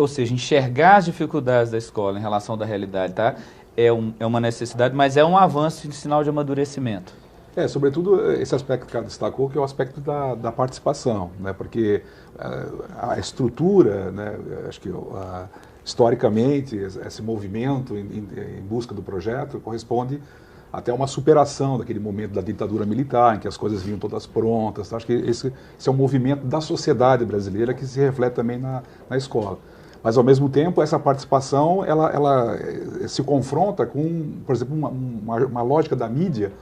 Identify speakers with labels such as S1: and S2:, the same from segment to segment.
S1: ou seja, enxergar as dificuldades da escola em relação da realidade, tá? É uma necessidade, mas é um avanço de sinal de amadurecimento.
S2: Sobretudo esse aspecto que ela destacou, que é o aspecto da participação, né? Porque a estrutura, né? Acho que historicamente esse movimento em busca do projeto corresponde até uma superação daquele momento da ditadura militar, em que as coisas vinham todas prontas. Então, acho que esse é um movimento da sociedade brasileira que se reflete também na escola. Mas, ao mesmo tempo, essa participação ela se confronta com, por exemplo, uma lógica da mídia,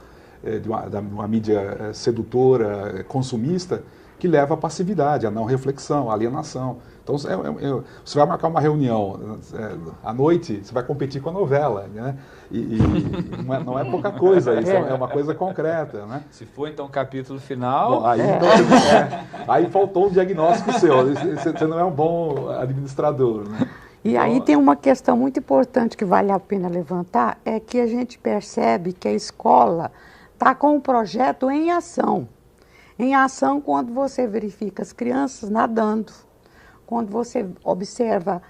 S2: de uma mídia sedutora, consumista, que leva à passividade, à não reflexão, à alienação. Então, você vai marcar uma reunião à noite, você vai competir com a novela, né? E não é pouca coisa, isso é uma coisa concreta, né?
S1: Se for, então, o capítulo final...
S2: Bom, aí faltou um diagnóstico seu, você não é um bom administrador, né?
S3: E então, aí tem uma questão muito importante que vale a pena levantar, é que a gente percebe que a escola está com o projeto em ação. Em ação quando você verifica as crianças nadando, quando você observa,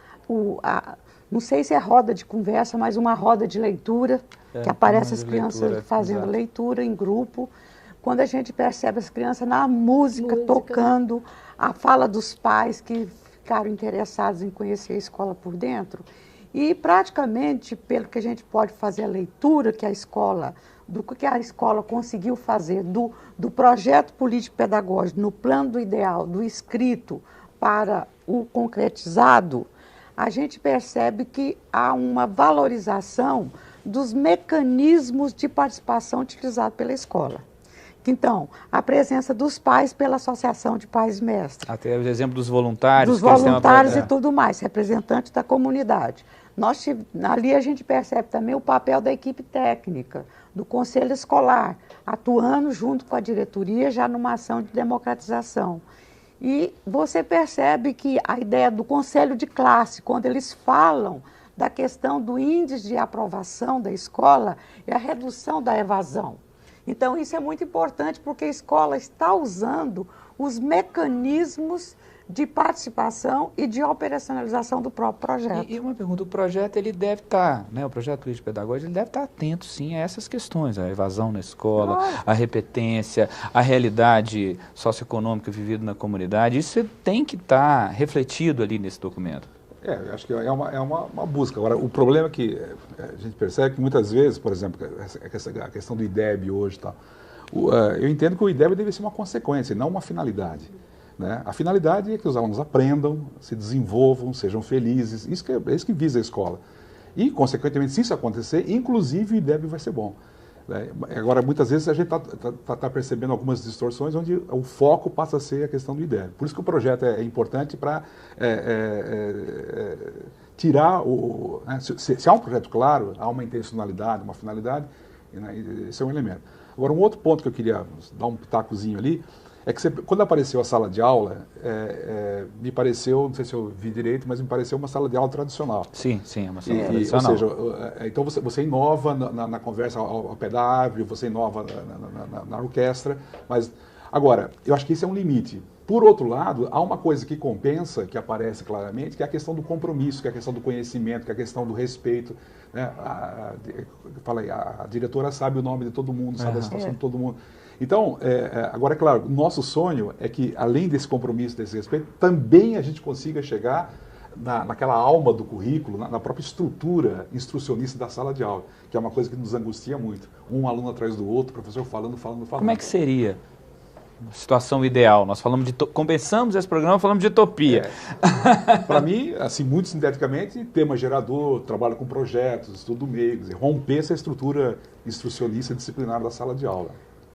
S3: não sei se é roda de conversa, mas uma roda de leitura, que aparece as crianças fazendo leitura em grupo. Quando a gente percebe as crianças na música tocando, a fala dos pais que ficaram interessados em conhecer a escola por dentro. E praticamente, pelo que a gente pode fazer a leitura que a escola, do que a escola conseguiu fazer, do projeto político-pedagógico, no plano do ideal, do escrito para o concretizado, a gente percebe que há uma valorização dos mecanismos de participação utilizados pela escola. Então, a presença dos pais pela Associação de Pais e Mestres.
S1: Até o exemplo dos voluntários.
S3: Dos voluntários e tudo mais, representantes da comunidade. Ali a gente percebe também o papel da equipe técnica, do conselho escolar, atuando junto com a diretoria já numa ação de democratização. E você percebe que a ideia do conselho de classe, quando eles falam da questão do índice de aprovação da escola, é a redução da evasão. Então, isso é muito importante porque a escola está usando os mecanismos de participação e de operacionalização do próprio projeto.
S1: E uma pergunta, o projeto ele deve estar, né, o projeto político pedagógico, ele deve estar atento sim a essas questões, a evasão na escola, a repetência, a realidade socioeconômica vivida na comunidade, isso tem que estar refletido ali nesse documento.
S2: Acho que é uma busca. Agora, o problema é que a gente percebe que muitas vezes, por exemplo, a questão do IDEB hoje, tá, eu entendo que o IDEB deve ser uma consequência, não uma finalidade. Né? A finalidade é que os alunos aprendam, se desenvolvam, sejam felizes, é isso que visa a escola. E, consequentemente, se isso acontecer, inclusive o IDEB vai ser bom. Né? Agora, muitas vezes a gente está percebendo algumas distorções onde o foco passa a ser a questão do IDEB. Por isso que o projeto é importante para tirar né? Se há um projeto claro, há uma intencionalidade, uma finalidade, né? Esse é um elemento. Agora, um outro ponto que eu queria dar um pitacozinho ali, é que quando apareceu a sala de aula, me pareceu, não sei se eu vi direito, mas me pareceu uma sala de aula tradicional.
S1: Sim, é uma sala tradicional.
S2: Ou seja, então você inova na conversa ao pé da árvore, você inova na orquestra, mas agora, eu acho que isso é um limite. Por outro lado, há uma coisa que compensa, que aparece claramente, que é a questão do compromisso, que é a questão do conhecimento, que é a questão do respeito. Né? A diretora sabe o nome de todo mundo, sabe a situação de todo mundo. Então, agora, é claro, o nosso sonho é que, além desse compromisso, desse respeito, também a gente consiga chegar naquela alma do currículo, na própria estrutura instrucionista da sala de aula, que é uma coisa que nos angustia muito. Um aluno atrás do outro, o professor falando.
S1: Como é que seria a situação ideal? Nós falamos começamos esse programa falando de utopia.
S2: Para mim, assim, muito sinteticamente, tema gerador, trabalho com projetos, estudo meio, romper essa estrutura instrucionista disciplinar da sala de aula.